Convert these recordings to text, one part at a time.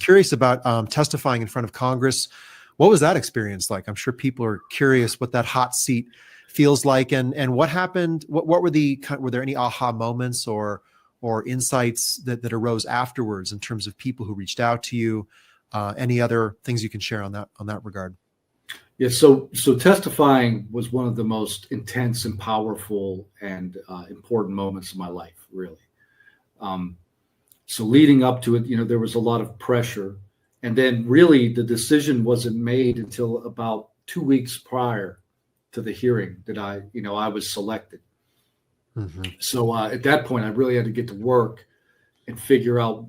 curious about testifying in front of Congress. What was that experience like? I'm sure people are curious what that hot seat feels like, and what happened. What were there any aha moments or insights that arose afterwards in terms of people who reached out to you? Any other things you can share on that regard? Yeah, so testifying was one of the most intense and powerful and important moments of my life, really. So leading up to it, there was a lot of pressure, and then really the decision wasn't made until about 2 weeks prior to the hearing that I was selected. Mm-hmm. So at that point, I really had to get to work and figure out.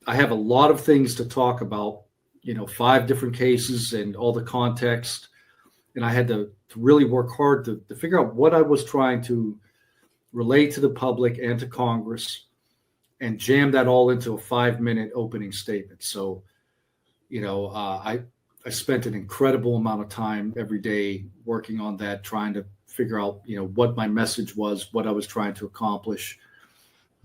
I have a lot of things to talk about, 5 different cases and all the context. And I had to really work hard to figure out what I was trying to relate to the public and to Congress and jam that all into a 5-minute opening statement. So, I spent an incredible amount of time every day working on that, trying to figure out, what my message was, what I was trying to accomplish.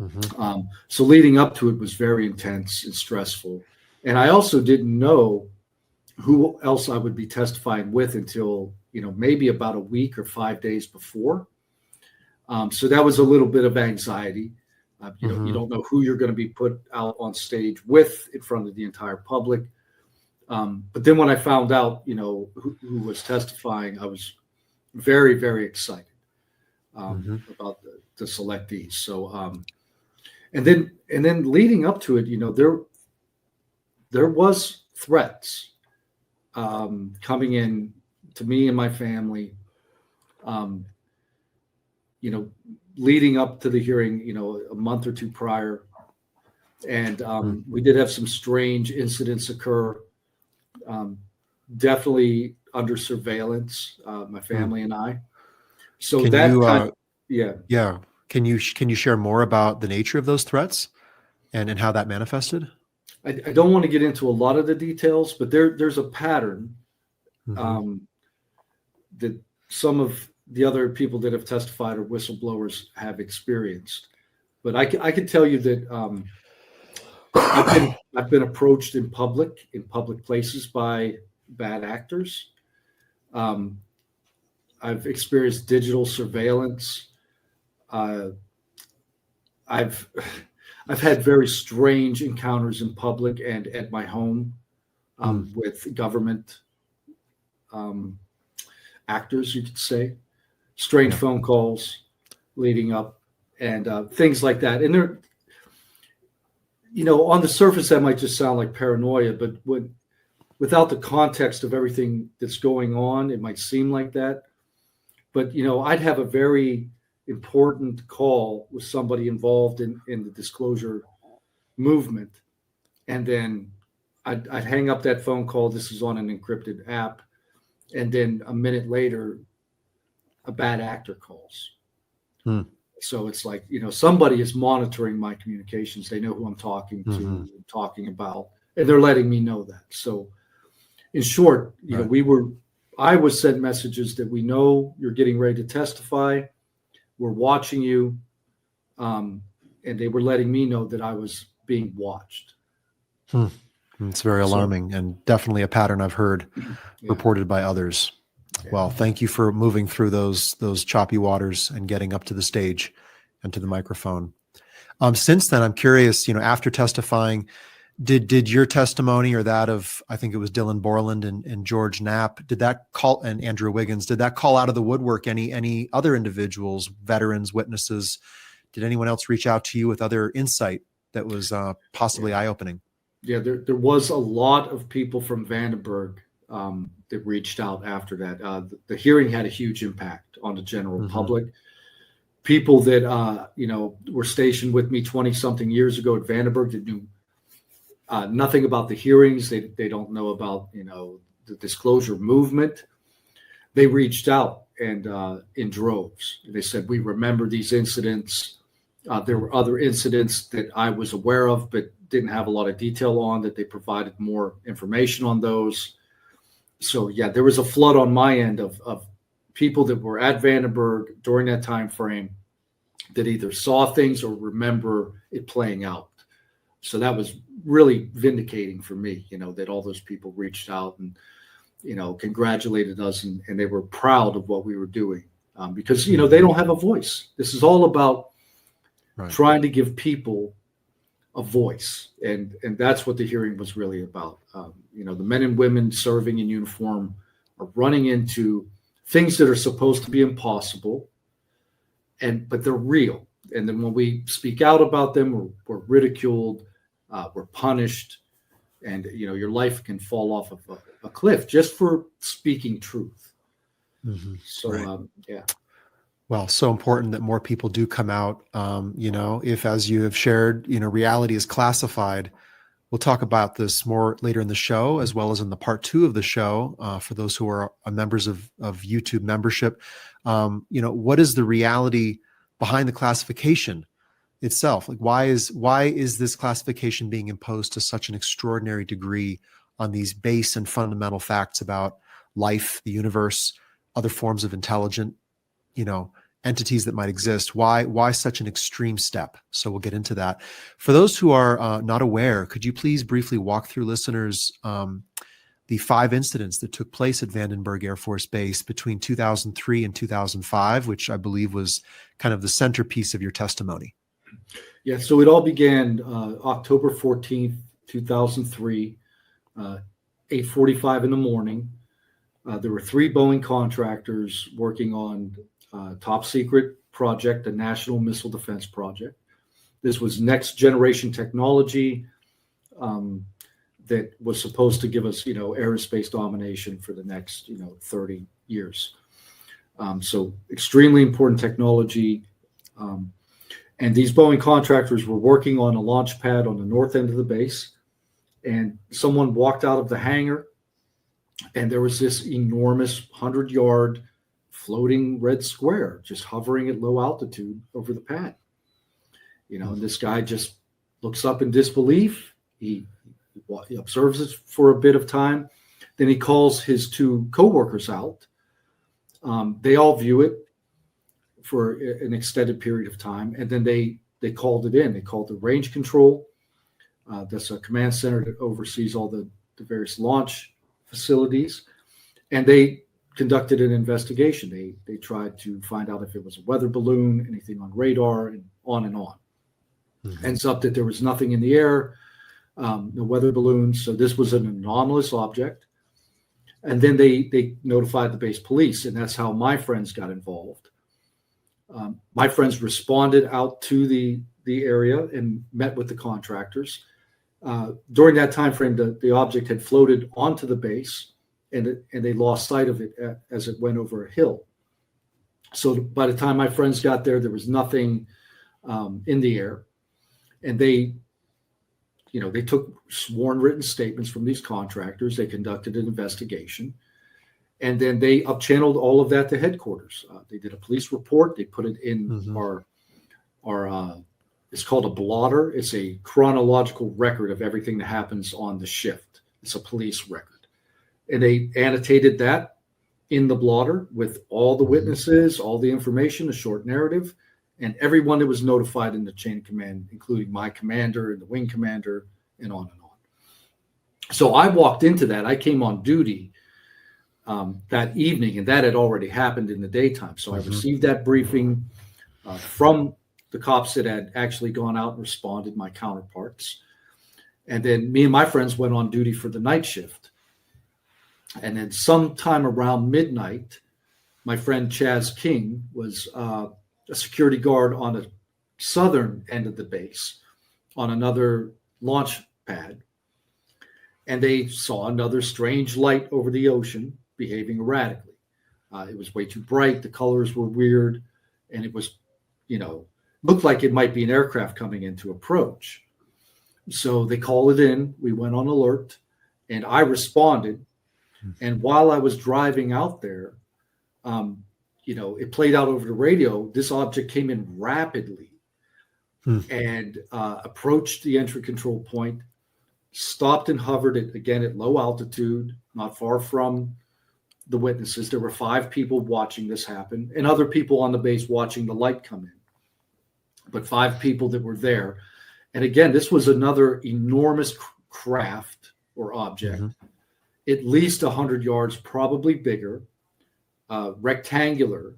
Mm-hmm. So leading up to it was very intense and stressful. And I also didn't know who else I would be testifying with until, maybe about a week or 5 days before. So that was a little bit of anxiety. You don't know who you're going to be put out on stage with in front of the entire public. But then when I found out, who was testifying, I was very, very excited about the selectees. So, and then leading up to it, there was threats coming in to me and my family, leading up to the hearing, a month or two prior. And we did have some strange incidents occur, definitely under surveillance, my family and I. So yeah. Can you share more about the nature of those threats and how that manifested? I don't want to get into a lot of the details, but there's a pattern that some of the other people that have testified or whistleblowers have experienced. But I can tell you that I've been approached in public places by bad actors. I've experienced digital surveillance. I've had very strange encounters in public and at my home with government actors, you could say. Strange phone calls leading up and things like that. And they're, on the surface, that might just sound like paranoia, but without the context of everything that's going on, it might seem like that. But, I'd have a very important call with somebody involved in the disclosure movement. And then I'd hang up that phone call. This is on an encrypted app. And then a minute later, a bad actor calls. So it's like, somebody is monitoring my communications. They know who I'm talking to, talking about, and they're letting me know that. So in short, I was sent messages that we know you're getting ready to testify. We're watching you. And they were letting me know that I was being watched. It's very alarming and definitely a pattern I've heard reported by others. Yeah. Well, thank you for moving through those choppy waters and getting up to the stage and to the microphone. Since then, I'm curious, after testifying, did your testimony or that of, I think it was Dylan Borland and George Knapp, did that call, and Andrew Wiggins, did that call out of the woodwork any other individuals, veterans, witnesses? Did anyone else reach out to you with other insight that was possibly eye-opening? Yeah, there was a lot of people from Vandenberg that reached out after that. The hearing had a huge impact on the general public. People that, were stationed with me 20-something years ago at Vandenberg that knew nothing about the hearings. They don't know about, the disclosure movement. They reached out and in droves. They said, we remember these incidents. There were other incidents that I was aware of, but didn't have a lot of detail on, that they provided more information on those. So yeah, there was a flood on my end of people that were at Vandenberg during that time frame that either saw things or remember it playing out. So that was really vindicating for me, that all those people reached out and, congratulated us, and they were proud of what we were doing, because, they don't have a voice. This is all about trying to give people a voice. And that's what the hearing was really about. The men and women serving in uniform are running into things that are supposed to be impossible, but they're real. And then when we speak out about them, we're ridiculed, we're punished, and your life can fall off of a cliff just for speaking truth. So yeah. Well, so important that more people do come out. If, as you have shared, reality is classified. We'll talk about this more later in the show, as well as in the part 2 of the show, for those who are members of YouTube membership. What is the reality behind the classification itself? Like, why is this classification being imposed to such an extraordinary degree on these base and fundamental facts about life, the universe, other forms of intelligent, entities that might exist? Why such an extreme step? So we'll get into that. For those who are not aware, could you please briefly walk through listeners the 5 incidents that took place at Vandenberg Air Force Base between 2003 and 2005, which I believe was kind of the centerpiece of your testimony? Yeah, so it all began October 14th, 2003, 8:45 in the morning. There were 3 Boeing contractors working on top secret project, a national missile defense project. This was next generation technology that was supposed to give us, aerospace domination for the next, 30 years. So extremely important technology. And these Boeing contractors were working on a launch pad on the north end of the base. And someone walked out of the hangar, and there was this enormous 100-yard floating red square just hovering at low altitude over the pad. And this guy just looks up in disbelief. He observes it for a bit of time. Then he calls his 2 coworkers out. They all view it for an extended period of time. And then they called it in. They called the range control. That's a command center that oversees all the various launch facilities. And they conducted an investigation. They tried to find out if it was a weather balloon, anything on radar, and on and on. Ends up that there was nothing in the air, no weather balloons. So this was an anomalous object. And then they notified the base police, and that's how my friends got involved. My friends responded out to the area and met with the contractors. During that time frame, the object had floated onto the base, and they lost sight of it as it went over a hill. So by the time my friends got there, there was nothing in the air. And they took sworn written statements from these contractors. They conducted an investigation. And then they upchanneled all of that to headquarters. They did a police report. They put it in our it's called a blotter. It's a chronological record of everything that happens on the shift. It's a police record. And they annotated that in the blotter with all the witnesses, all the information, a short narrative, and everyone that was notified in the chain of command, including my commander and the wing commander, and on and on. So I walked into that. I came on duty that evening, and that had already happened in the daytime. So I received that briefing from the cops that had actually gone out and responded, my counterparts. And then me and my friends went on duty for the night shift. And then sometime around midnight, my friend Chaz King was a security guard on the southern end of the base on another launch pad. And they saw another strange light over the ocean behaving erratically. It was way too bright. The colors were weird. And it was, looked like it might be an aircraft coming in to approach. So they called it in. We went on alert, and I responded. And while I was driving out there, it played out over the radio. This object came in rapidly and approached the entry control point, stopped and hovered again at low altitude, not far from the witnesses. There were 5 people watching this happen, and other people on the base watching the light come in. But 5 people that were there. And again, this was another enormous craft or object, at least 100 yards, probably bigger, rectangular.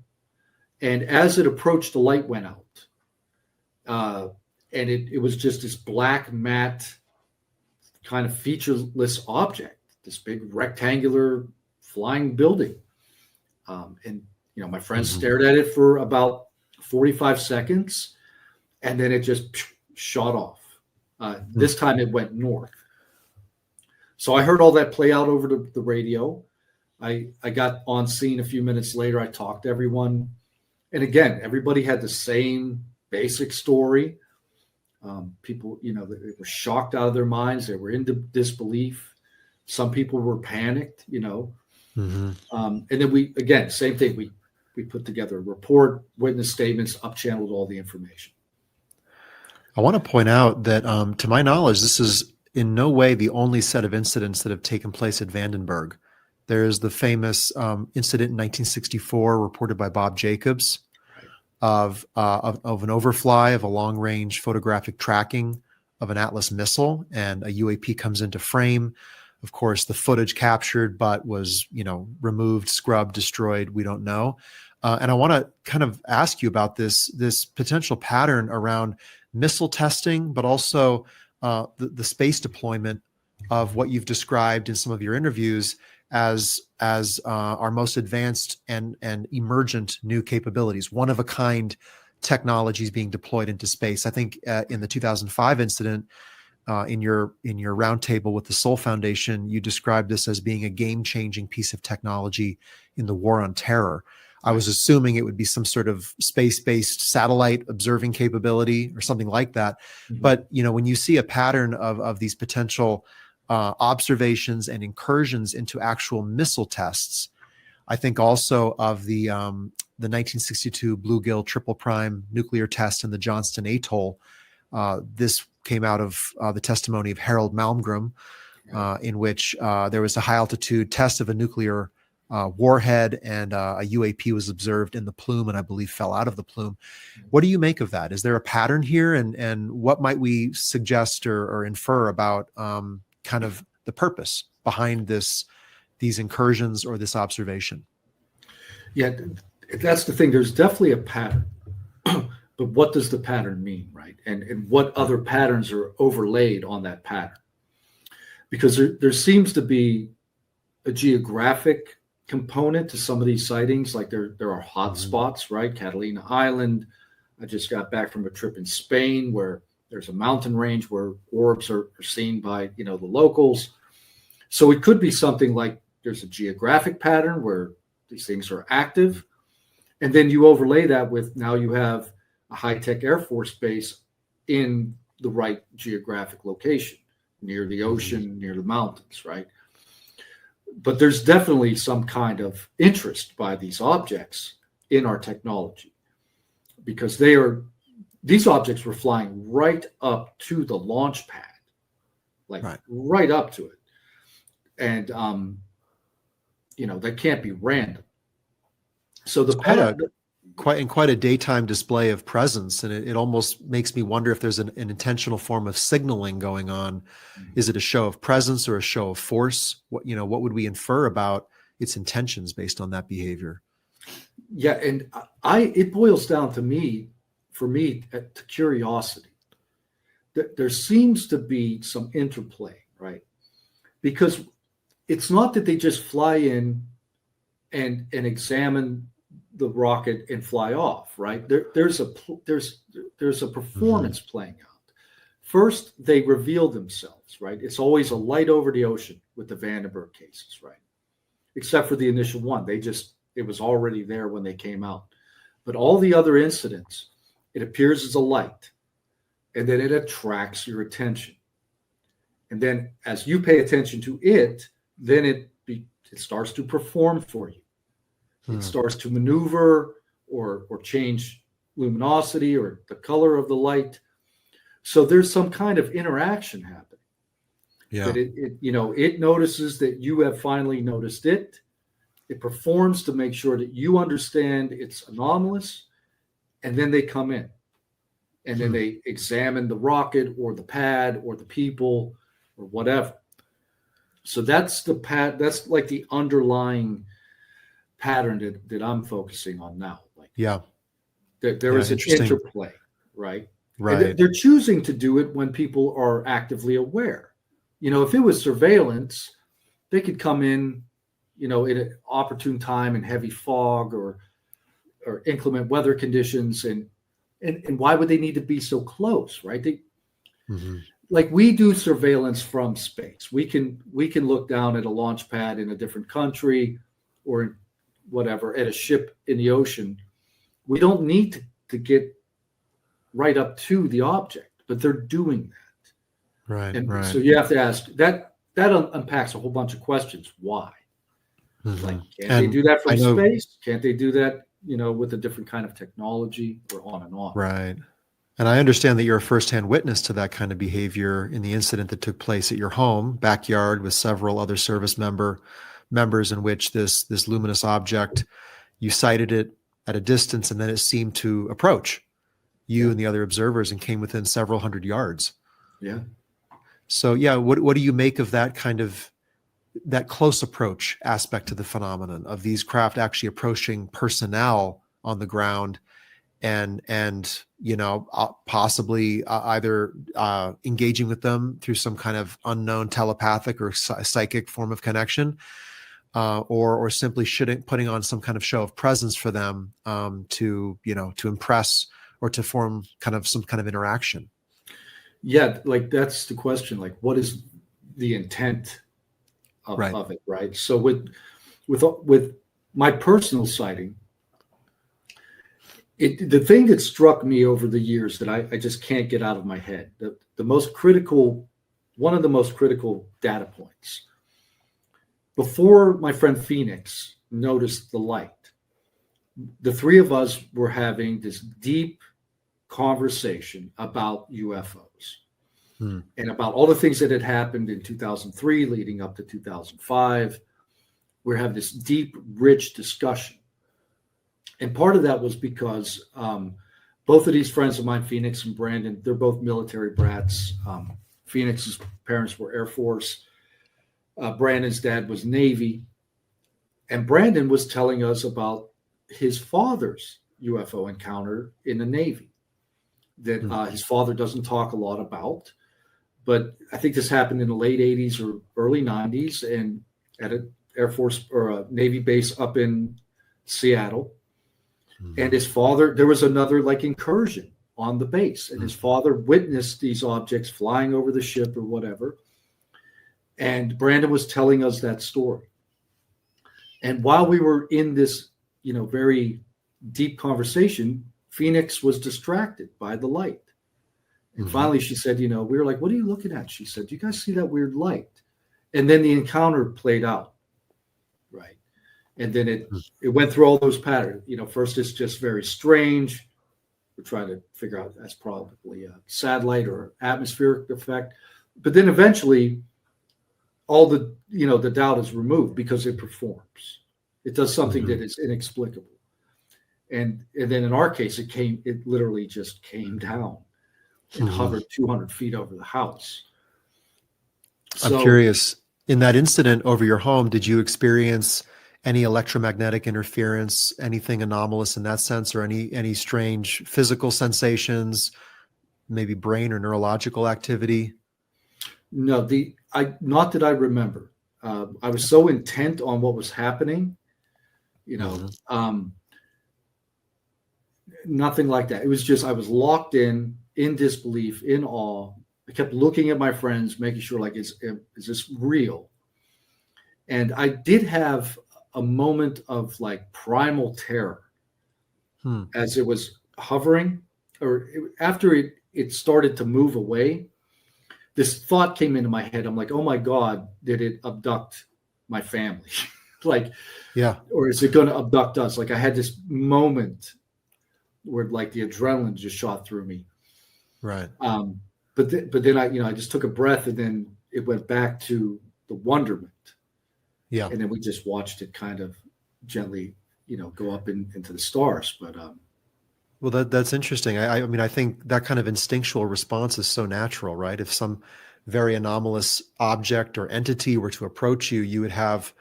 And as it approached, the light went out. And it was just this black, matte, kind of featureless object, this big rectangular flying building. And, my friends stared at it for about 45 seconds, and then it just shot off. This time it went north. So I heard all that play out over the radio. I got on scene a few minutes later. I talked to everyone. And again, everybody had the same basic story. People, they were shocked out of their minds. They were in disbelief. Some people were panicked, And then same thing. We put together a report, witness statements, up-channeled all the information. I want to point out that, to my knowledge, this is in no way the only set of incidents that have taken place at Vandenberg. There's the famous incident in 1964 reported by Bob Jacobs of an overfly of a long-range photographic tracking of an Atlas missile, and a UAP comes into frame. Of course, the footage captured, but was removed, scrubbed, destroyed. We don't know. And I want to kind of ask you about this potential pattern around missile testing, but also the space deployment of what you've described in some of your interviews as our most advanced and emergent new capabilities, one of a kind technologies being deployed into space. I think in the 2005 incident, in your roundtable with the Soul Foundation, you described this as being a game-changing piece of technology in the war on terror. I was assuming it would be some sort of space-based satellite observing capability or something like that. But when you see a pattern of these potential observations and incursions into actual missile tests, I think also of the 1962 Bluegill Triple Prime nuclear test in the Johnston Atoll. This came out of the testimony of Harold Malmgren, in which there was a high altitude test of a nuclear warhead, and a UAP was observed in the plume, and I believe fell out of the plume. What do you make of that? Is there a pattern here, and what might we suggest or infer about kind of the purpose behind these incursions or this observation? Yeah, that's the thing. There's definitely a pattern, but what does the pattern mean, right? And what other patterns are overlaid on that pattern? Because there seems to be a geographic component to some of these sightings. Like there are hotspots, right? Catalina Island. I just got back from a trip in Spain where there's a mountain range where orbs are seen by the locals. So it could be something like there's a geographic pattern where these things are active, and then you overlay that with, now you have a high-tech Air Force base in the right geographic location, near the ocean, near the mountains, right? But there's definitely some kind of interest by these objects in our technology, because these objects were flying right up to the launch pad, like right up to it. And, that can't be random. So the pattern, quite a daytime display of presence, and it almost makes me wonder if there's an intentional form of signaling going on. Is it a show of presence or a show of force? What would we infer about its intentions based on that behavior? Yeah, and it boils down to for me to curiosity. There seems to be some interplay, right? Because it's not that they just fly in and examine the rocket and fly off, right? There's a performance playing out. First, they reveal themselves, right? It's always a light over the ocean with the Vandenberg cases, right? Except for the initial one. It was already there when they came out. But all the other incidents, it appears as a light, and then it attracts your attention. And then as you pay attention to it, then it starts to perform for you. It starts to maneuver or change luminosity or the color of the light. So there's some kind of interaction happening. Yeah. That it notices that you have finally noticed it. It performs to make sure that you understand it's anomalous, and then they come in. and then they examine the rocket or the pad or the people or whatever. So that's that's like the underlying pattern that I'm focusing on now. Like, there is an interplay, right? Right. And they're choosing to do it when people are actively aware. If it was surveillance, they could come in, at an opportune time in heavy fog or inclement weather conditions, and why would they need to be so close, right? Like, we do surveillance from space. We can look down at a launch pad in a different country or whatever, at a ship in the ocean. We don't need to get right up to the object, but they're doing that. Right. And right. so you have to ask that unpacks a whole bunch of questions. Why? Like, can't they do that from space? Can't they do that, with a different kind of technology, or on and on? Right. And I understand that you're a firsthand witness to that kind of behavior in the incident that took place at your home backyard with several other service members, in which this luminous object, you sighted it at a distance, and then it seemed to approach you and the other observers and came within several hundred yards. Yeah. So what do you make of that kind of that close approach aspect to the phenomenon of these craft actually approaching personnel on the ground and possibly either engaging with them through some kind of unknown telepathic or psychic form of connection, or simply putting on some kind of show of presence for them to impress or to form some kind of interaction? Yeah, like, that's the question. Like, what is the intent of it, right? So with my personal sighting, the thing that struck me over the years that I just can't get out of my head, one of the most critical data points, before my friend Phoenix noticed the light, the three of us were having this deep conversation about UFOs and about all the things that had happened in 2003 leading up to 2005. We're having this deep, rich discussion. And part of that was because both of these friends of mine, Phoenix and Brandon, they're both military brats. Phoenix's parents were Air Force. Brandon's dad was Navy. And Brandon was telling us about his father's UFO encounter in the Navy that his father doesn't talk a lot about. But I think this happened in the late 80s or early 90s, and at an Air Force or a Navy base up in Seattle. And his father, there was another like incursion on the base, and his father witnessed these objects flying over the ship or whatever. And Brandon was telling us that story. And while we were in this, very deep conversation, Phoenix was distracted by the light. And finally she said, we were like, what are you looking at? She said, do you guys see that weird light? And then the encounter played out. Right. And then it went through all those patterns. First it's just very strange. We're trying to figure out that's probably a satellite or atmospheric effect. But then eventually all the doubt is removed because it performs. It does something that is inexplicable. And then in our case, it literally just came down and hovered 200 feet over the house. I'm curious, in that incident over your home, did you experience any electromagnetic interference, anything anomalous in that sense, or any strange physical sensations, maybe brain or neurological activity? No, not that I remember. I was so intent on what was happening, nothing like that. It was just, I was locked in disbelief, in awe. I kept looking at my friends, making sure, like, is this real? And I did have a moment of like primal terror as it was hovering, or after it started to move away. This thought came into my head. I'm like, oh my God, did it abduct my family? Like, or is it going to abduct us? Like, I had this moment where like the adrenaline just shot through me. Right. But then I just took a breath, and then it went back to the wonderment. Yeah. And then we just watched it kind of gently, go up into the stars. But Well, that's interesting. I mean, I think that kind of instinctual response is so natural, right? If some very anomalous object or entity were to approach you, you would have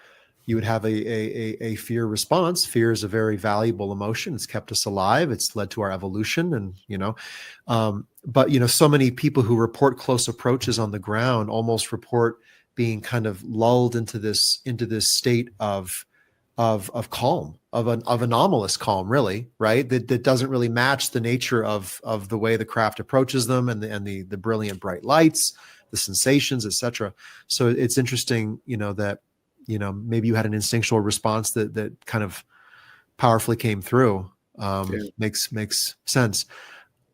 a fear response. Fear is a very valuable emotion. It's kept us alive. It's led to our evolution, and but so many people who report close approaches on the ground almost report being kind of lulled into this state of calm, of anomalous calm, really, right? That doesn't really match the nature of the way the craft approaches them, and the brilliant bright lights, the sensations, etc. So it's interesting, that maybe you had an instinctual response that kind of powerfully came through. Makes sense.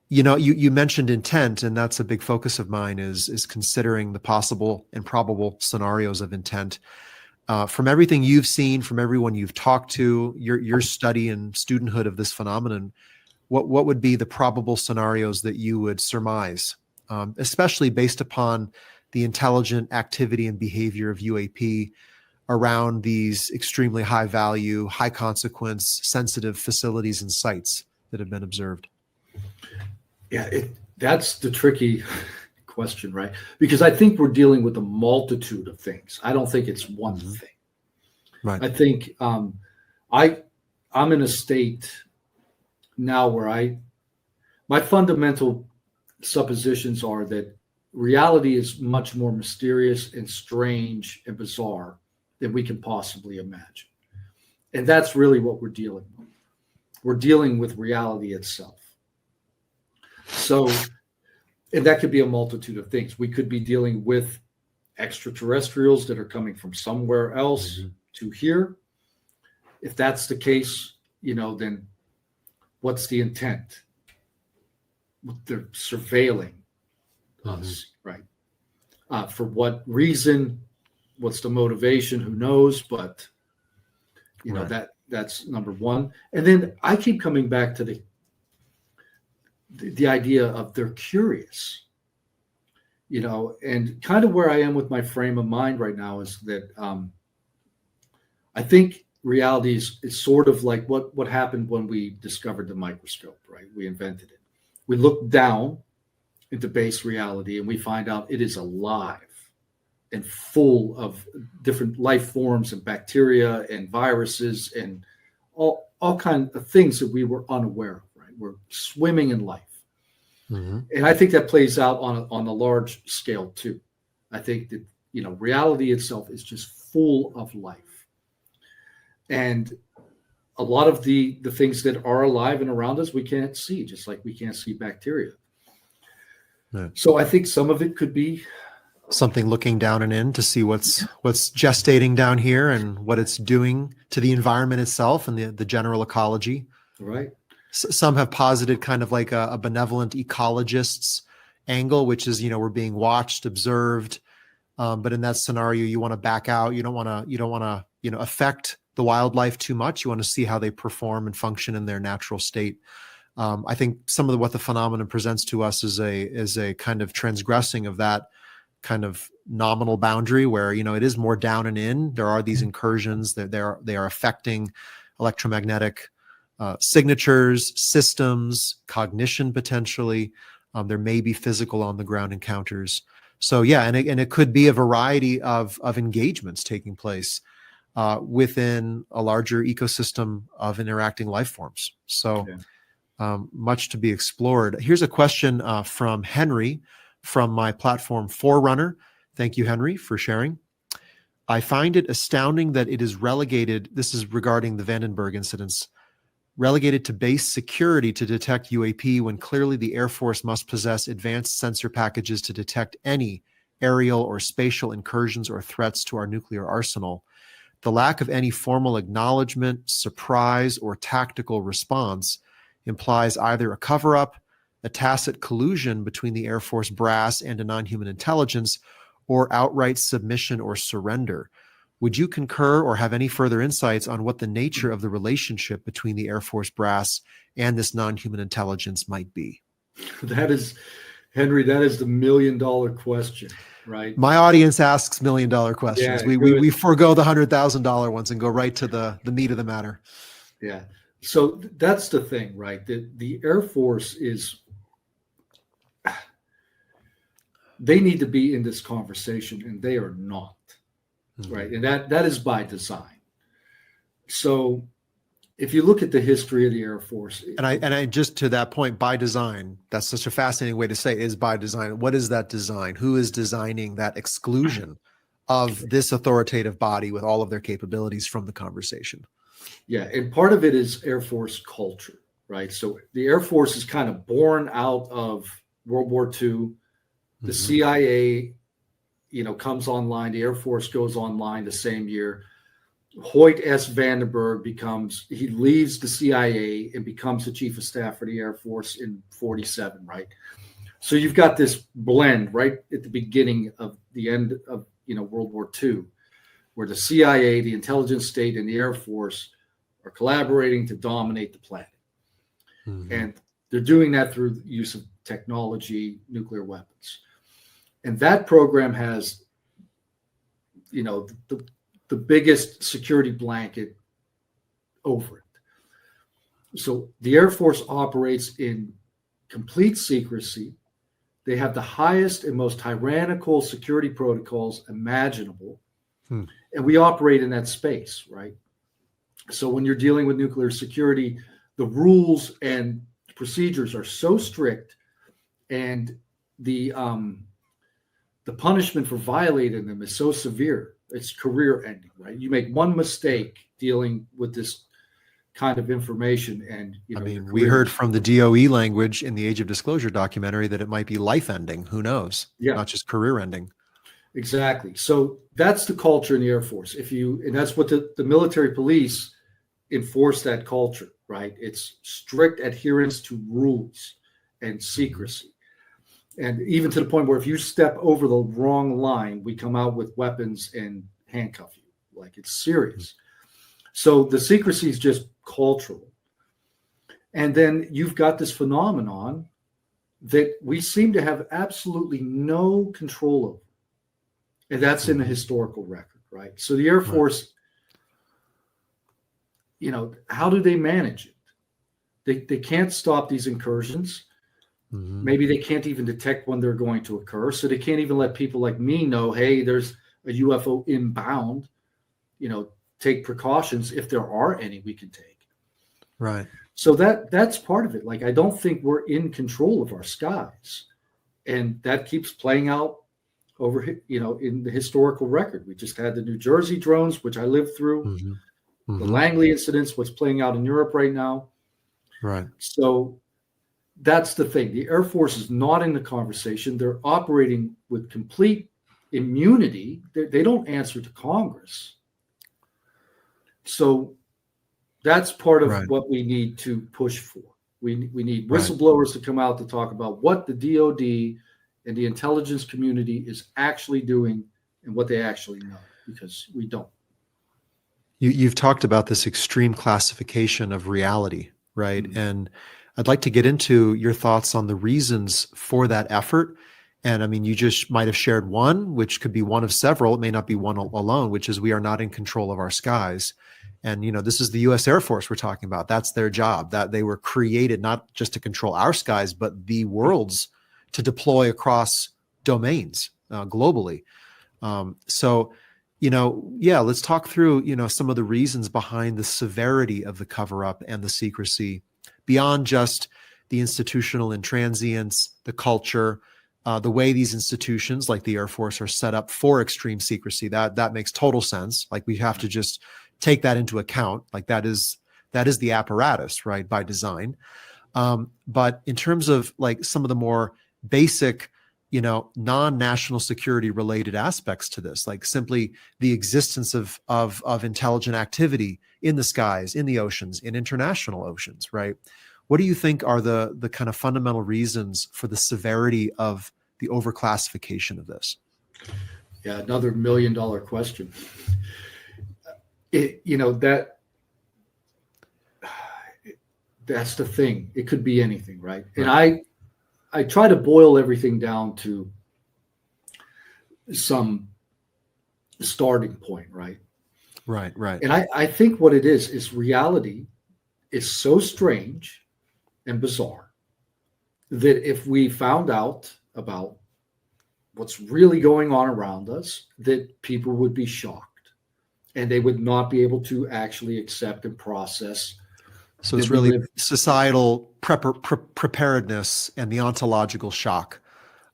You mentioned intent, and that's a big focus of mine, is considering the possible and probable scenarios of intent. From everything you've seen, from everyone you've talked to, your study and studenthood of this phenomenon, what would be the probable scenarios that you would surmise, especially based upon the intelligent activity and behavior of UAP around these extremely high value, high consequence, sensitive facilities and sites that have been observed? Yeah, that's the tricky question, right? Because I think we're dealing with a multitude of things. I don't think it's one thing. Right. I think I'm in a state now where my fundamental suppositions are that reality is much more mysterious and strange and bizarre than we can possibly imagine. And that's really what we're dealing with. We're dealing with reality itself. So, and that could be a multitude of things. We could be dealing with extraterrestrials that are coming from somewhere else to here. If that's the case, then what's the intent? They're surveilling us, right? For what reason? What's the motivation? Who knows? But that's number one. And then I keep coming back to the idea of they're curious, and kind of where I am with my frame of mind right now is that I think reality is sort of like what happened when we discovered the microscope, right? We invented it. We look down into base reality and we find out it is alive and full of different life forms and bacteria and viruses and all kinds of things that we were unaware of, right? We're swimming in life. And I think that plays out on a large scale too. I think that, reality itself is just full of life. And a lot of the things that are alive and around us, we can't see, just like we can't see bacteria. Right. So I think some of it could be something looking down and in to see what's gestating down here and what it's doing to the environment itself and the general ecology. Right. Some have posited kind of like a benevolent ecologist's angle, which is, we're being watched, observed. But in that scenario, you want to back out. You don't want to, affect the wildlife too much. You want to see how they perform and function in their natural state. I think some of what the phenomenon presents to us is a kind of transgressing of that kind of nominal boundary where, it is more down and in. There are these incursions that they are affecting electromagnetic signatures, systems, cognition potentially. There may be physical on the ground encounters. So yeah, and it could be a variety of engagements taking place within a larger ecosystem of interacting life forms. So much to be explored. Here's a question from Henry from my platform Forerunner. Thank you, Henry, for sharing. I find it astounding that it is relegated, this is regarding the Vandenberg incidents, relegated to base security to detect UAP when clearly the Air Force must possess advanced sensor packages to detect any aerial or spatial incursions or threats to our nuclear arsenal. The lack of any formal acknowledgement, surprise, or tactical response implies either a cover-up, a tacit collusion between the Air Force brass and a non-human intelligence, or outright submission or surrender. Would you concur or have any further insights on what the nature of the relationship between the Air Force brass and this non-human intelligence might be? That is, Henry, that is the $1 million question, right? My audience asks $1 million questions. Yeah, we forego the $100,000 ones and go right to the meat of the matter. Yeah. So that's the thing, right? The Air Force they need to be in this conversation, and they are not, right? And that is by design. So if you look at the history of the Air Force, and I just to that point, by design, that's such a fascinating way to say it, is by design. What is that design? Who is designing that exclusion of this authoritative body with all of their capabilities from the conversation? Yeah, and part of it is Air Force culture, right? So the Air Force is kind of born out of World War II. The CIA, comes online. The Air Force goes online the same year. Hoyt S. Vandenberg he leaves the CIA and becomes the chief of staff for the Air Force in 1947, right? So you've got this blend right at the beginning of the end of, World War II, where the CIA, the intelligence state, and the Air Force are collaborating to dominate the planet. And they're doing that through the use of technology, nuclear weapons. And that program has, the biggest security blanket over it. So the Air Force operates in complete secrecy. They have the highest and most tyrannical security protocols imaginable. And we operate in that space, right? So when you're dealing with nuclear security, the rules and procedures are so strict, and the punishment for violating them is so severe. It's career ending, right? You make one mistake dealing with this kind of information, and we heard from the DOE language in the Age of Disclosure documentary that it might be life ending. Who knows? Yeah, not just career ending. Exactly. So that's the culture in the Air Force. And that's what the military police enforce, that culture, right? It's strict adherence to rules and secrecy. And even to the point where if you step over the wrong line, we come out with weapons and handcuff you. Like, it's serious. So the secrecy is just cultural. And then you've got this phenomenon that we seem to have absolutely no control over. And that's in the historical record, right? So the Air Force, how do they manage it? They can't stop these incursions. Maybe they can't even detect when they're going to occur. So they can't even let people like me know, hey, there's a UFO inbound, take precautions if there are any we can take. Right. So that's part of it. Like, I don't think we're in control of our skies. And that keeps playing out over, in the historical record. We just had the New Jersey drones, which I lived through. The Langley incidents, what's playing out in Europe right now. Right. So that's the thing. The Air Force is not in the conversation. They're operating with complete immunity. They don't answer to Congress. So that's part of what we need to push for. We need whistleblowers to come out to talk about what the DOD and the intelligence community is actually doing and what they actually know, because we don't. You've talked about this extreme classification of reality, right? And I'd like to get into your thoughts on the reasons for that effort. And I mean, you just might have shared one, which could be one of several. It may not be one alone, which is we are not in control of our skies. And, this is the U.S. Air Force we're talking about. That's their job, that they were created not just to control our skies, but the world's, to deploy across domains globally. Let's talk through, some of the reasons behind the severity of the cover-up and the secrecy beyond just the institutional intransience, the culture, the way these institutions like the Air Force are set up for extreme secrecy. That makes total sense. Like, we have to just take that into account. Like, that is the apparatus, right, by design. But in terms of like some of the more basic, non-national security related aspects to this, like simply the existence of intelligent activity in the skies, in the oceans, in international oceans, right? What do you think are the kind of fundamental reasons for the severity of the overclassification of this? Yeah, another $1 million question. That's the thing. It could be anything, right? And I try to boil everything down to some starting point, right? Right. And I think what it is reality is so strange and bizarre that if we found out about what's really going on around us, that people would be shocked and they would not be able to actually accept and process. So it's really societal preparedness and the ontological shock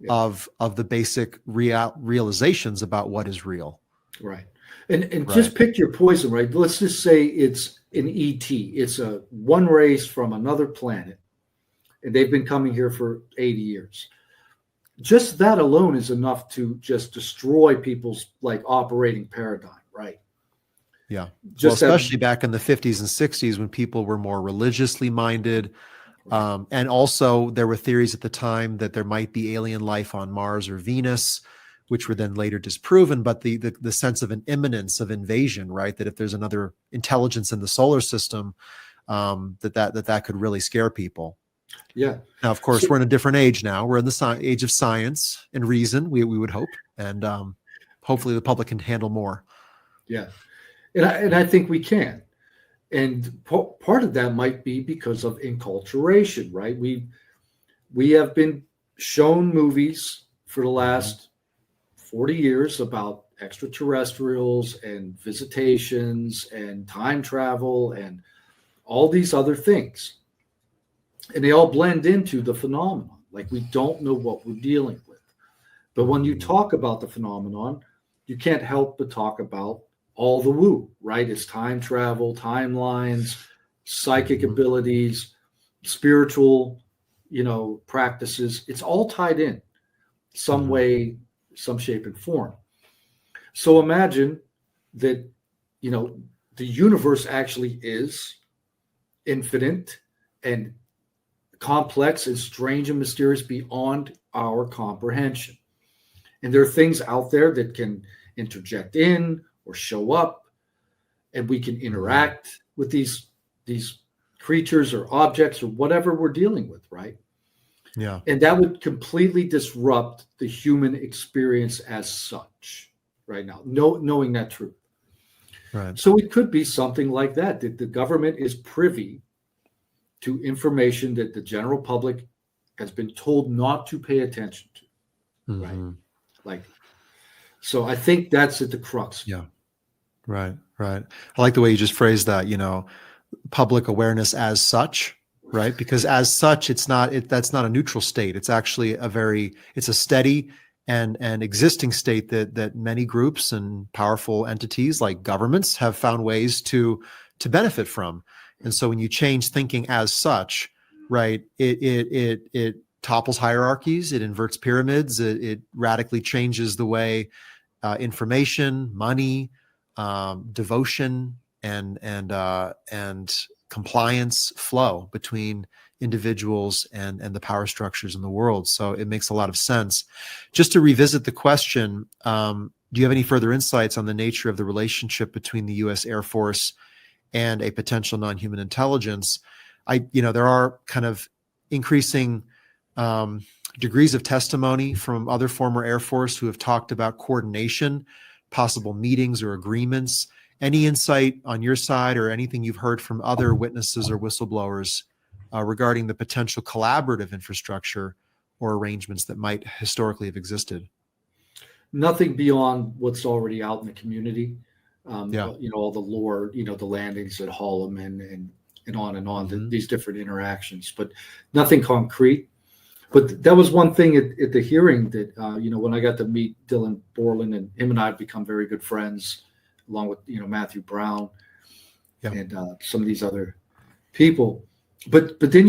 of the basic realizations about what is real. Right. And just pick your poison, right? Let's just say it's an ET. It's a one race from another planet, and they've been coming here for 80 years. Just that alone is enough to just destroy people's like operating paradigm, right? Yeah. Just especially back in the 50s and 60s when people were more religiously minded. And also there were theories at the time that there might be alien life on Mars or Venus, which were then later disproven. But the sense of an imminence of invasion, right? That if there's another intelligence in the solar system, that could really scare people. Yeah. Now, of course, we're in a different age now. We're in the age of science and reason, we would hope. And hopefully the public can handle more. Yeah. And I think we can. And part of that might be because of enculturation, right? We have been shown movies for the last 40 years about extraterrestrials and visitations and time travel and all these other things. And they all blend into the phenomenon. Like we don't know what we're dealing with. But when you talk about the phenomenon, you can't help but talk about all the woo, right? It's time travel, timelines, psychic abilities, spiritual, practices. It's all tied in some way, some shape and form. So imagine that, the universe actually is infinite and complex and strange and mysterious beyond our comprehension. And there are things out there that can interject in or show up, and we can interact with these creatures or objects or whatever we're dealing with, right? Yeah. And that would completely disrupt the human experience as such right now, knowing that truth. Right. So it could be something like that the government is privy to information that the general public has been told not to pay attention to, right? Like, so I think that's at the crux. Yeah. Right. I like the way you just phrased that, public awareness as such, right? Because as such, that's not a neutral state. It's actually it's a steady and existing state that many groups and powerful entities like governments have found ways to benefit from. And so when you change thinking as such, right, it topples hierarchies, it inverts pyramids, it radically changes the way information, money, devotion, and compliance flow between individuals and the power structures in the world. So it makes a lot of sense. Just to revisit the question, do you have any further insights on the nature of the relationship between the U.S. Air Force and a potential non-human intelligence? There are kind of increasing degrees of testimony from other former Air Force who have talked about coordination, possible meetings or agreements. Any insight on your side or anything you've heard from other witnesses or whistleblowers regarding the potential collaborative infrastructure or arrangements that might historically have existed? Nothing beyond what's already out in the community. All the lore, the landings at Holloman and on, these different interactions, but nothing concrete. But that was one thing at the hearing that, when I got to meet Dylan Borland, and him and I have become very good friends, along with, Matthew Brown and some of these other people. But then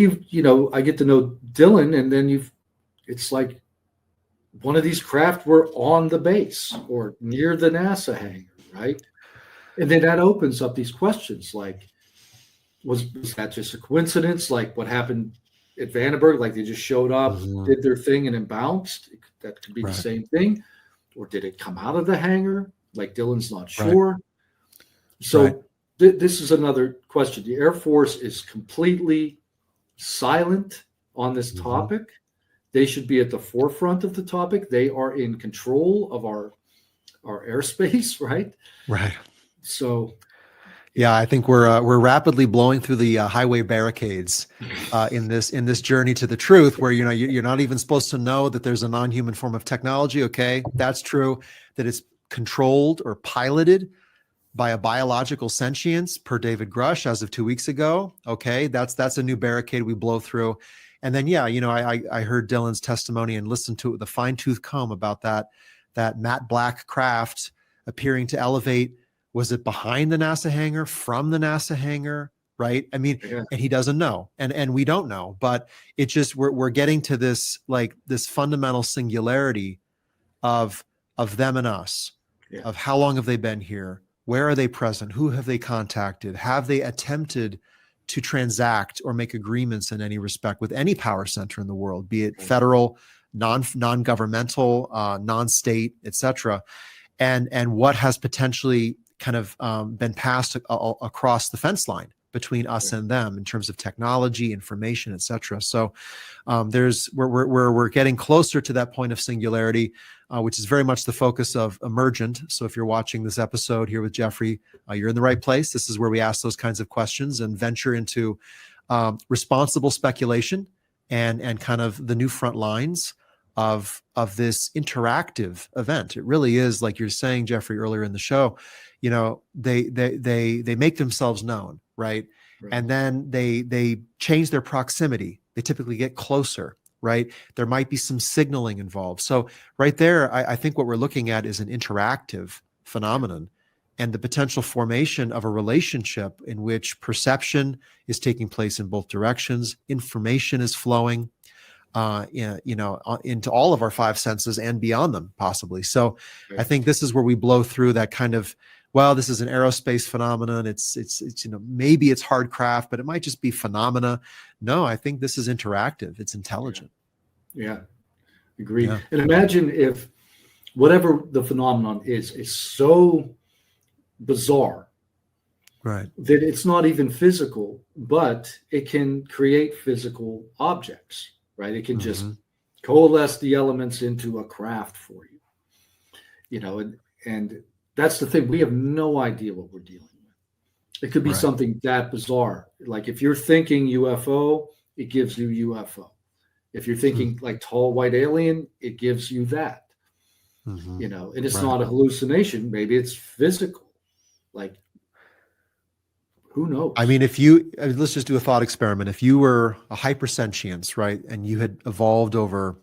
I get to know Dylan, and then it's like one of these craft were on the base or near the NASA hangar, right? And then that opens up these questions like, was that just a coincidence? Like what happened at Vandenberg, like they just showed up, did their thing, and then bounced? That could be the same thing. Or did it come out of the hangar? Like Dylan's not sure. So this is another question. The Air Force is completely silent on this topic. They should be at the forefront of the topic. They are in control of our airspace, right? Right. So Yeah, I think we're rapidly blowing through the highway barricades in this journey to the truth, where you're not even supposed to know that there's a non-human form of technology. Okay, that's true. That it's controlled or piloted by a biological sentience, per David Grush, as of 2 weeks ago. Okay, that's a new barricade we blow through. And then I heard Dylan's testimony and listened to it with a fine-tooth comb about that matte black craft appearing to elevate. Was it behind the NASA hangar, from the NASA hangar? Right. I mean, Yeah. and he doesn't know, and we don't know, but it just, we're getting to this fundamental singularity of them and us, Yeah. of how long have they been here? Where are they present? Who have they contacted? Have they attempted to transact or make agreements in any respect with any power center in the world, be it federal, non-governmental, non-state, etc.? And what has potentially kind of been passed across the fence line between us and them in terms of technology, information, etc. So we're getting closer to that point of singularity, which is very much the focus of Emergent. So if you're watching this episode here with Jeffrey, you're in the right place. This is where we ask those kinds of questions and venture into responsible speculation and kind of the new front lines of this interactive event. It really is, like you're saying, Jeffrey, earlier in the show. They make themselves known, right? And then they change their proximity. They typically get closer, right? There might be some signaling involved. So right there, I think what we're looking at is an interactive phenomenon, and the potential formation of a relationship in which perception is taking place in both directions, information is flowing, into all of our five senses and beyond them, possibly. So I think this is where we blow through that kind of, well, this is an aerospace phenomenon. It's maybe it's hard craft, but it might just be phenomena. No, I think this is interactive. It's intelligent. Yeah, agreed. Yeah. And imagine if whatever the phenomenon is so bizarre, right, that it's not even physical, but it can create physical objects. Right, it can just coalesce the elements into a craft for you. And that's the thing. We have no idea what we're dealing with. It could be something that bizarre. Like if you're thinking UFO, it gives you UFO. If you're thinking like tall white alien, it gives you that. And it's not a hallucination. Maybe it's physical. Like, who knows? I mean, let's just do a thought experiment. If you were a hypersentience, right, and you had evolved over,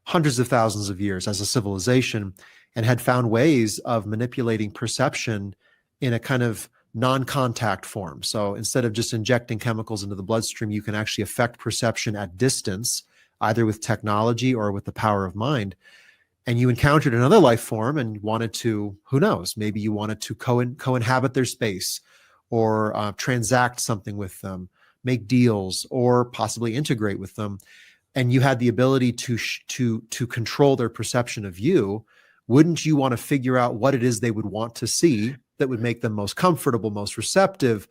hundreds of thousands of years as a civilization and had found ways of manipulating perception in a kind of non-contact form. So instead of just injecting chemicals into the bloodstream, you can actually affect perception at distance, either with technology or with the power of mind. And you encountered another life form and wanted to, who knows, maybe you wanted to co-inhabit their space, or transact something with them, make deals, or possibly integrate with them, and you had the ability to control their perception of you. Wouldn't you want to figure out what it is they would want to see that would make them most comfortable, most receptive,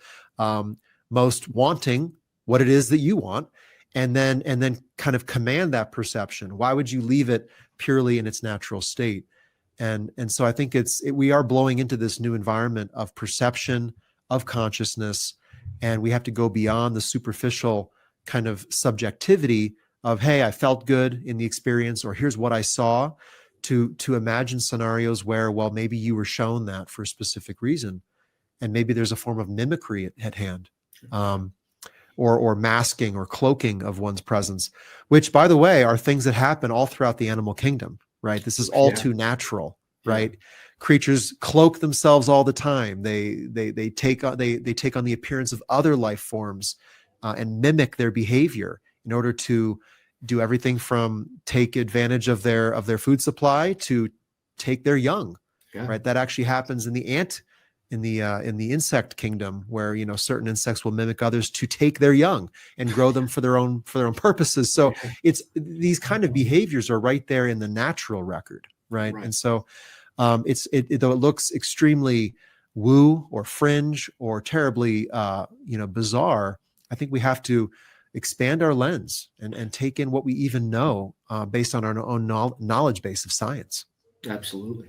most wanting what it is that you want, and then kind of command that perception? Why would you leave it purely in its natural state? And so I think we are blowing into this new environment of perception, of consciousness, and we have to go beyond the superficial kind of subjectivity of, hey, I felt good in the experience, or here's what I saw, to imagine scenarios where, well, maybe you were shown that for a specific reason, and maybe there's a form of mimicry at hand, or masking or cloaking of one's presence, which, by the way, are things that happen all throughout the animal kingdom, right? This is all too natural, right? Creatures cloak themselves all the time. They take on the appearance of other life forms and mimic their behavior in order to do everything from take advantage of their food supply to take their young. Right? That actually happens in the insect kingdom, where certain insects will mimic others to take their young and grow them for their own purposes. So it's these kind of behaviors are right there in the natural record, right? And so though it looks extremely woo or fringe or terribly bizarre, I think we have to expand our lens and take in what we even know based on our own knowledge base of science. Absolutely.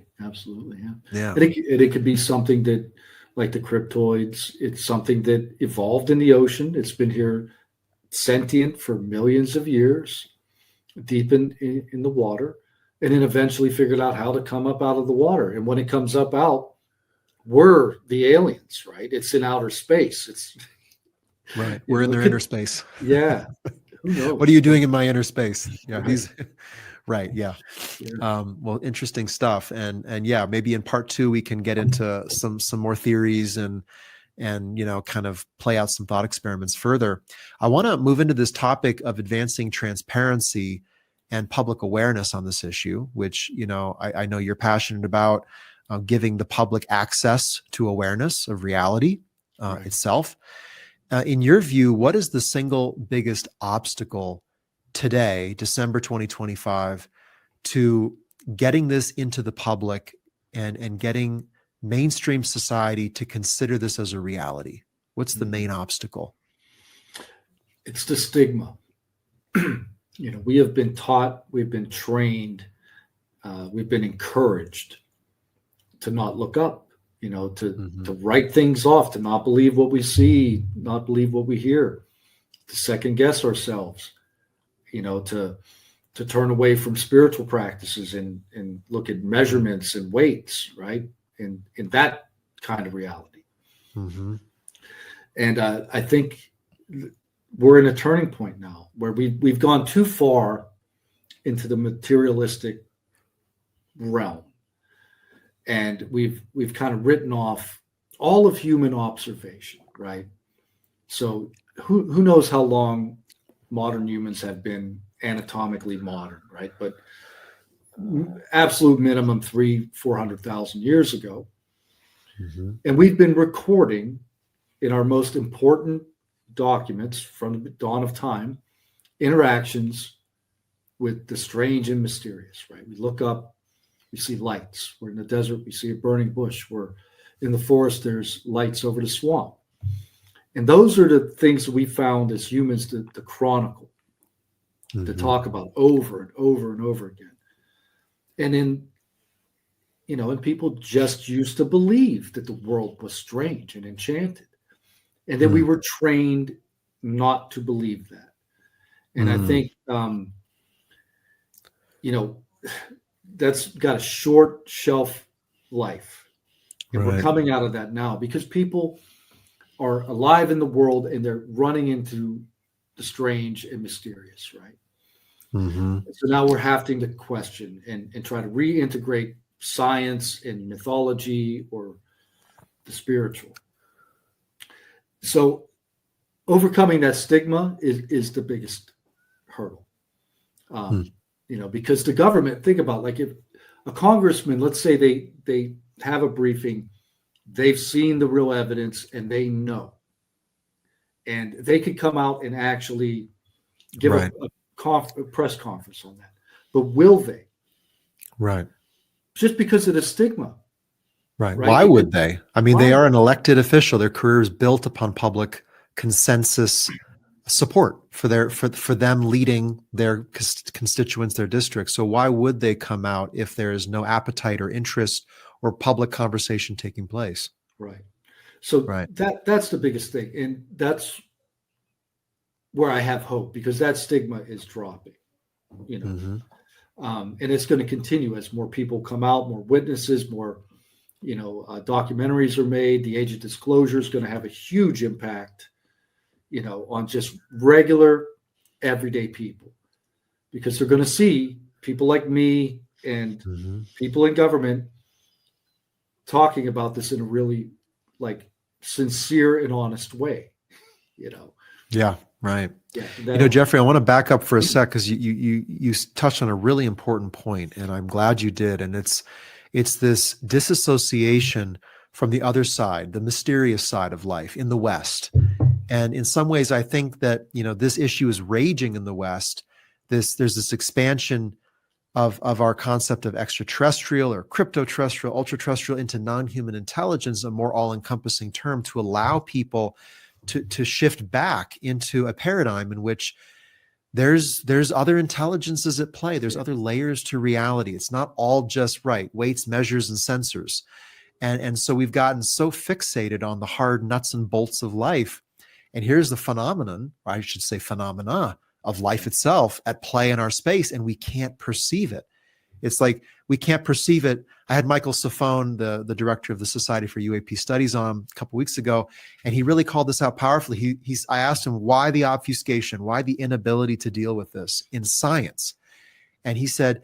Yeah. And it could be something that, like the cryptoids. It's something that evolved in the ocean. It's been here sentient for millions of years, deep in the water, and then eventually figured out how to come up out of the water. And when it comes up out, we're the aliens, right? It's in outer space. It's right. We're in their inner space. Yeah. Who knows? What are you doing in my inner space? Yeah. Right. These. Right. Yeah. Well, interesting stuff. And yeah, maybe in part 2, we can get into some more theories and, kind of play out some thought experiments further. I want to move into this topic of advancing transparency and public awareness on this issue, which, I know you're passionate about, giving the public access to awareness of reality itself. In your view, what is the single biggest obstacle today, December 2025, to getting this into the public and getting mainstream society to consider this as a reality? What's the main obstacle? It's the stigma. We have been taught, we've been trained, we've been encouraged to not look up, to write things off, to not believe what we see, not believe what we hear, to second guess ourselves, to turn away from spiritual practices and look at measurements and weights, right? In that kind of reality. Mm-hmm. And I think we're in a turning point now where we've gone too far into the materialistic realm. And we've kind of written off all of human observation, right? So who knows how long modern humans have been anatomically modern, right? But absolute minimum 300,000-400,000 years ago. Mm-hmm. And we've been recording in our most important documents from the dawn of time, interactions with the strange and mysterious, right? We look up, we see lights. We're in the desert, we see a burning bush. We're in the forest, there's lights over the swamp. And those are the things that we found as humans to chronicle, to talk about over and over and over again. And then, and people just used to believe that the world was strange and enchanted. And then we were trained not to believe that. And I think, that's got a short shelf life. And we're coming out of that now because people are alive in the world and they're running into the strange and mysterious, right? Mm-hmm. So now we're having to question and try to reintegrate science and mythology or the spiritual. So overcoming that stigma is the biggest hurdle. Because the government, think about like if a congressman, let's say they have a briefing, they've seen the real evidence and they know. And they could come out and actually give a press conference on that. But will they? Right. Just because of the stigma. Right. Why would they? I mean, they are an elected official. Their career is built upon public consensus support for them leading their constituents, their districts. So why would they come out if there is no appetite or interest or public conversation taking place? Right. So that's the biggest thing. And that's where I have hope because that stigma is dropping, and it's going to continue as more people come out, more witnesses, more, documentaries are made. The age of disclosure is going to have a huge impact, on just regular everyday people, because they're going to see people like me and people in government talking about this in a really like sincere and honest way, Yeah. Right. Yeah, Jeffrey, I want to back up for a sec because you touched on a really important point, and I'm glad you did. And it's this disassociation from the other side, the mysterious side of life in the West. And in some ways, I think that, this issue is raging in the West. There's this expansion of our concept of extraterrestrial or cryptoterrestrial, ultra-terrestrial into non-human intelligence, a more all-encompassing term to allow people to shift back into a paradigm in which there's other intelligences at play. There's other layers to reality. It's not all just weights, measures, and sensors. And so we've gotten so fixated on the hard nuts and bolts of life. And here's the phenomenon, or I should say phenomena, of life itself at play in our space, and we can't perceive it. It's like we can't perceive it. I had Michael Safone, the director of the Society for UAP Studies, on a couple of weeks ago, and he really called this out powerfully. I asked him, why the obfuscation? Why the inability to deal with this in science? And he said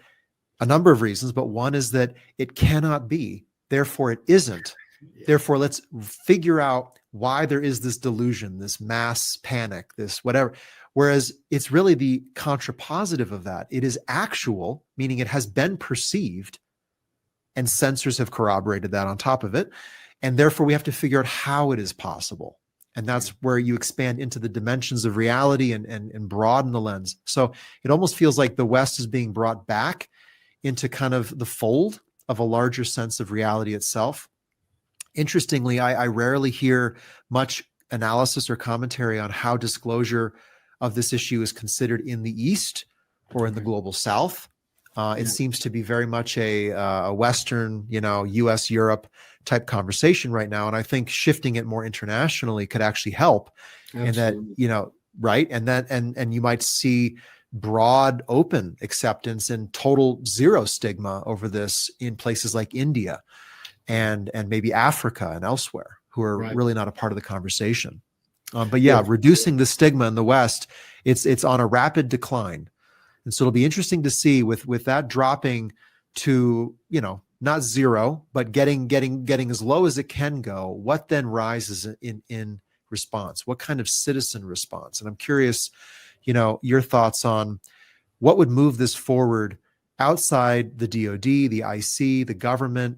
a number of reasons, but one is that it cannot be, therefore it isn't. Therefore, let's figure out why there is this delusion, this mass panic, this whatever. Whereas it's really the contrapositive of that. It is actual, meaning it has been perceived, and sensors have corroborated that on top of it. And therefore, we have to figure out how it is possible. And that's where you expand into the dimensions of reality and broaden the lens. So it almost feels like the West is being brought back into kind of the fold of a larger sense of reality itself. Interestingly, I rarely hear much analysis or commentary on how disclosure of this issue is considered in the East or in the global South. It seems to be very much a Western, US, Europe type conversation right now. And I think shifting it more internationally could actually help. Absolutely. And that, right. And you might see broad open acceptance and total zero stigma over this in places like India and maybe Africa and elsewhere, who are really not a part of the conversation. But reducing the stigma in the West, it's on a rapid decline. And so it'll be interesting to see with that dropping to, not zero, but getting as low as it can go, what then rises in response? What kind of citizen response? And I'm curious, your thoughts on what would move this forward outside the DoD, the IC, the government,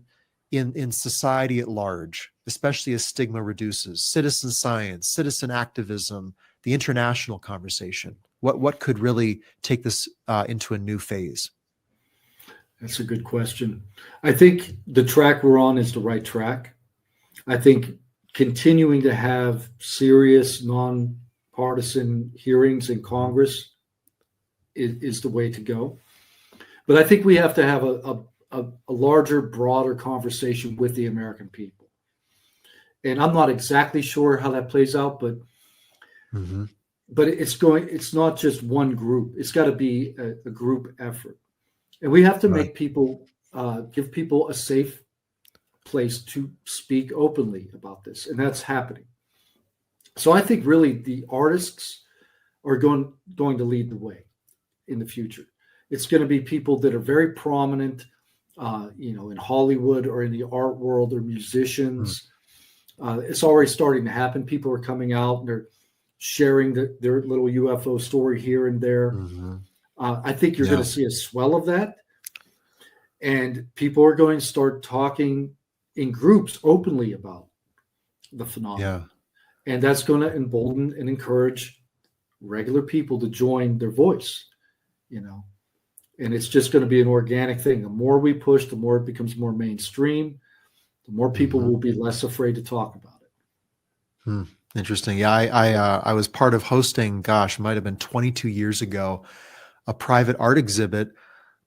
in society at large, especially as stigma reduces, citizen science, citizen activism, the international conversation. What could really take this into a new phase? That's a good question. I think the track we're on is the right track. I think continuing to have serious, nonpartisan hearings in Congress is the way to go. But I think we have to have a larger, broader conversation with the American people. And I'm not exactly sure how that plays out, but it's not just one group. It's got to be a group effort. And we have to make people, give people a safe place to speak openly about this. And that's happening. So I think really the artists are going to lead the way in the future. It's going to be people that are very prominent, in Hollywood or in the art world, or musicians. It's already starting to happen. People are coming out and they're sharing their little UFO story here and there. I think you're going to see a swell of that. And people are going to start talking in groups openly about the phenomenon. And that's going to embolden and encourage regular people to join their voice, and it's just going to be an organic thing. The more we push, the more it becomes more mainstream, the more people will be less afraid to talk about it. Interesting. Yeah, I was part of hosting, might have been 22 years ago, a private art exhibit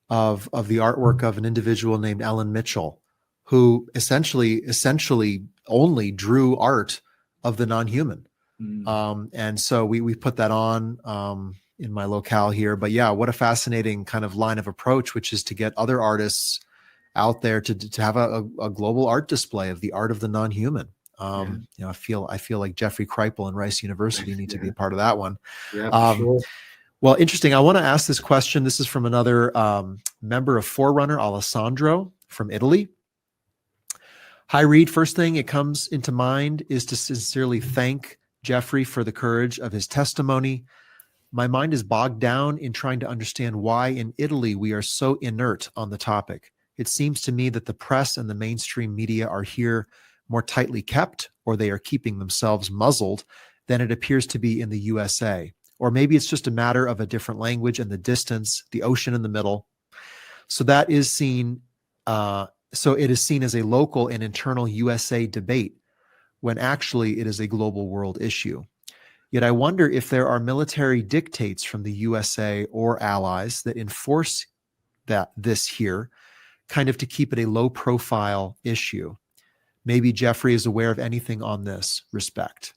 of the artwork of an individual named Ellen Mitchell, who essentially only drew art of the non-human. And so we put that on in my locale here. But what a fascinating kind of line of approach, which is to get other artists out there to have a global art display of the art of the non-human. I feel like Jeffrey Kripal and Rice University need to be a part of that one. For sure. Well, interesting. I want to ask this question. This is from another member of Forerunner, Alessandro from Italy. Hi, Reed. First thing it comes into mind is to sincerely thank Jeffrey for the courage of his testimony. My mind is bogged down in trying to understand why in Italy we are so inert on the topic. It seems to me that the press and the mainstream media are here more tightly kept, or they are keeping themselves muzzled than it appears to be in the USA. Or maybe it's just a matter of a different language and the distance, the ocean in the middle. So that is seen, so it is seen as a local and internal USA debate, when actually it is a global world issue. Yet I wonder if there are military dictates from the USA or allies that enforce this here, kind of to keep it a low profile issue. maybe Jeffrey is aware of anything on this respect.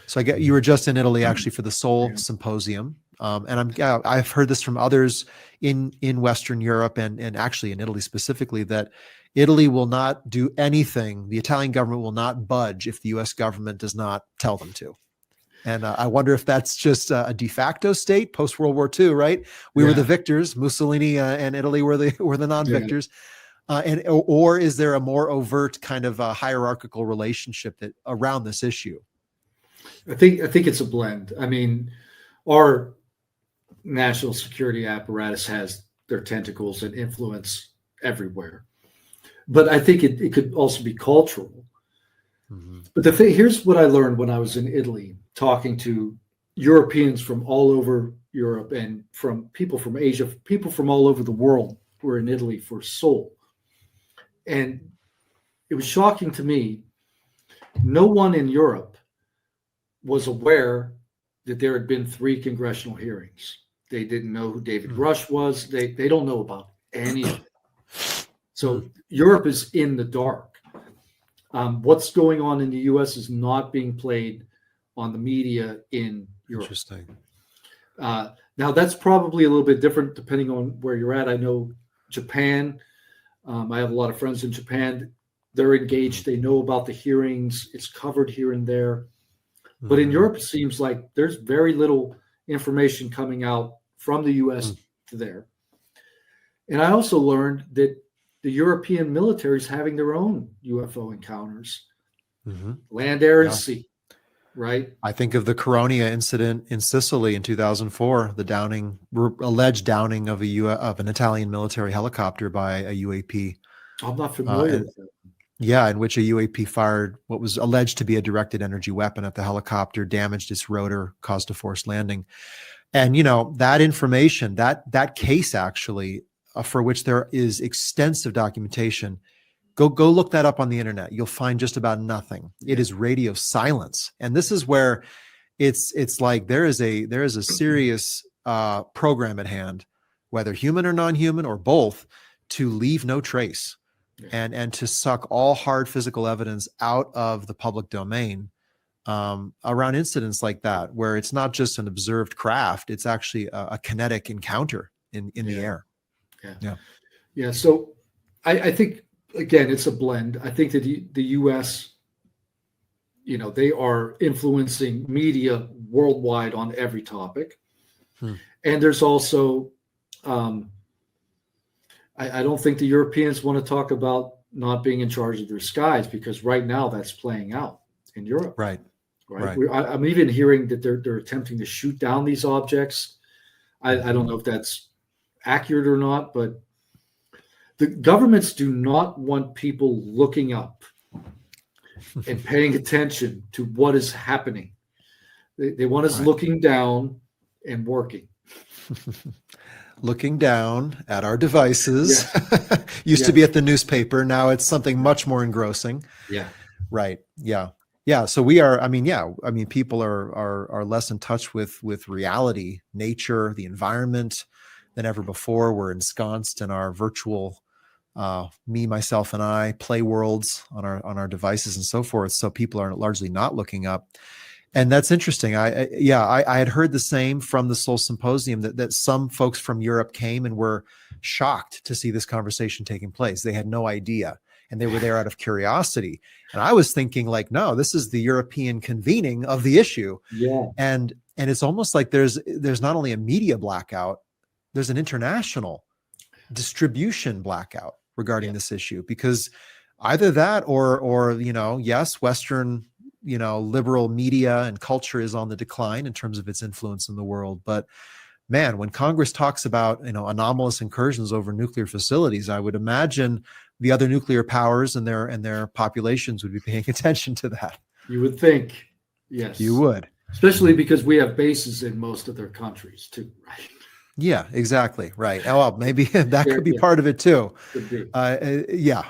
So I get you were just in Italy actually for the Seoul Symposium, and I've heard this from others in Western Europe and actually in Italy specifically, that Italy will not do anything. The Italian government will not budge if the U.S. government does not tell them to. And I wonder if that's just a de facto state post World War II, right? We were the victors. Mussolini and Italy were the non-victors. Or is there a more overt kind of hierarchical relationship that around this issue? I think it's a blend. I mean, our national security apparatus has their tentacles and influence everywhere, but I think it could also be cultural. Mm-hmm. But here's what I learned when I was in Italy, talking to Europeans from all over Europe and from people from Asia, people from all over the world who were in Italy for Seoul. And it was shocking to me. No one in Europe was aware that there had been 3 congressional hearings. They didn't know who David Rush was. They don't know about any of it. So Europe is in the dark. What's going on in the U.S. is not being played on the media in Europe. Interesting. Now, that's probably a little bit different depending on where you're at. I know Japan. I have a lot of friends in Japan. They're engaged. They know about the hearings. It's covered here and there. But in Europe, it seems like there's very little information coming out from the U.S. to there. And I also learned that the European military is having their own UFO encounters, land, air, and sea, right? I think of the Caronia incident in Sicily in 2004, the alleged downing of an Italian military helicopter by a UAP. I'm not familiar with that. Yeah, in which a UAP fired what was alleged to be a directed energy weapon at the helicopter, damaged its rotor, caused a forced landing. And, that information, that case actually, for which there is extensive documentation, go look that up on the internet. You'll find just about nothing. It is radio silence. And this is where it's like there is a serious program at hand, whether human or non-human or both, to leave no trace. And to suck all hard physical evidence out of the public domain around incidents like that, where it's not just an observed craft, it's actually a kinetic encounter in the air. Yeah. So I think, again, it's a blend. I think that the U.S., they are influencing media worldwide on every topic. And there's also I don't think the Europeans want to talk about not being in charge of their skies, because right now that's playing out in Europe. Right. I'm even hearing that they're attempting to shoot down these objects. I don't know if that's accurate or not, but the governments do not want people looking up and paying attention to what is happening. They want us looking down and working. Looking down at our devices. Used to be at the newspaper. Now it's something much more engrossing. Yeah. Right. Yeah. Yeah. So we are, people are less in touch with reality, nature, the environment than ever before. We're ensconced in our virtual, me, myself, and I play worlds on our devices and so forth. So people are largely not looking up. And that's interesting. I had heard the same from the Seoul Symposium that some folks from Europe came and were shocked to see this conversation taking place. They had no idea, and they were there out of curiosity. And I was thinking, like, no, this is the European convening of the issue. Yeah. And it's almost like there's not only a media blackout, there's an international distribution blackout regarding this issue, because either that or yes, Western liberal media and culture is on the decline in terms of its influence in the world. But man, when Congress talks about, anomalous incursions over nuclear facilities, I would imagine the other nuclear powers and their populations would be paying attention to that. You would think. Yes. You would. Especially because we have bases in most of their countries too, right? Yeah, exactly. Right. Oh, well, maybe that could be part of it too. Could be. Yeah.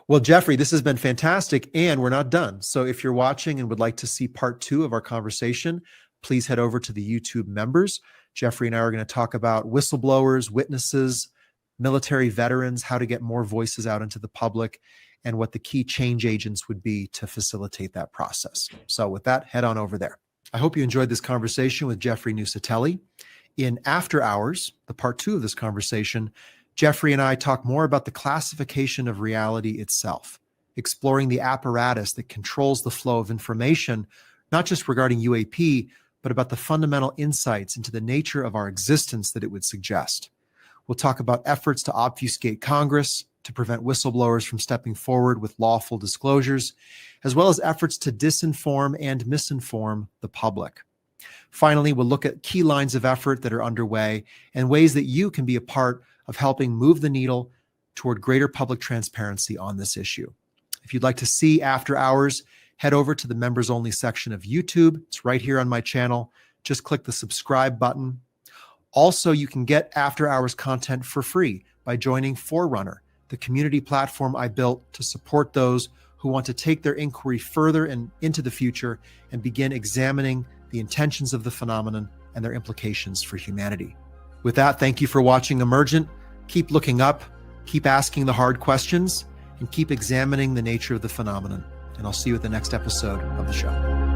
Well, Jeffrey, this has been fantastic, and we're not done. So if you're watching and would like to see part 2 of our conversation, please head over to the YouTube members. Jeffrey and I are going to talk about whistleblowers, witnesses, military veterans, how to get more voices out into the public, and what the key change agents would be to facilitate that process. So with that, head on over there. I hope you enjoyed this conversation with Jeffrey Nuccetelli. In After Hours, the part 2 of this conversation, Jeffrey and I talk more about the classification of reality itself, exploring the apparatus that controls the flow of information, not just regarding UAP, but about the fundamental insights into the nature of our existence that it would suggest. We'll talk about efforts to obfuscate Congress, to prevent whistleblowers from stepping forward with lawful disclosures, as well as efforts to disinform and misinform the public. Finally, we'll look at key lines of effort that are underway and ways that you can be a part of helping move the needle toward greater public transparency on this issue. If you'd like to see After Hours, head over to the members only section of YouTube. It's right here on my channel. Just click the subscribe button. Also, you can get After Hours content for free by joining Forerunner, the community platform I built to support those who want to take their inquiry further and into the future and begin examining the intentions of the phenomenon and their implications for humanity. With that, thank you for watching Emergent. Keep looking up, keep asking the hard questions, and keep examining the nature of the phenomenon. And I'll see you at the next episode of the show.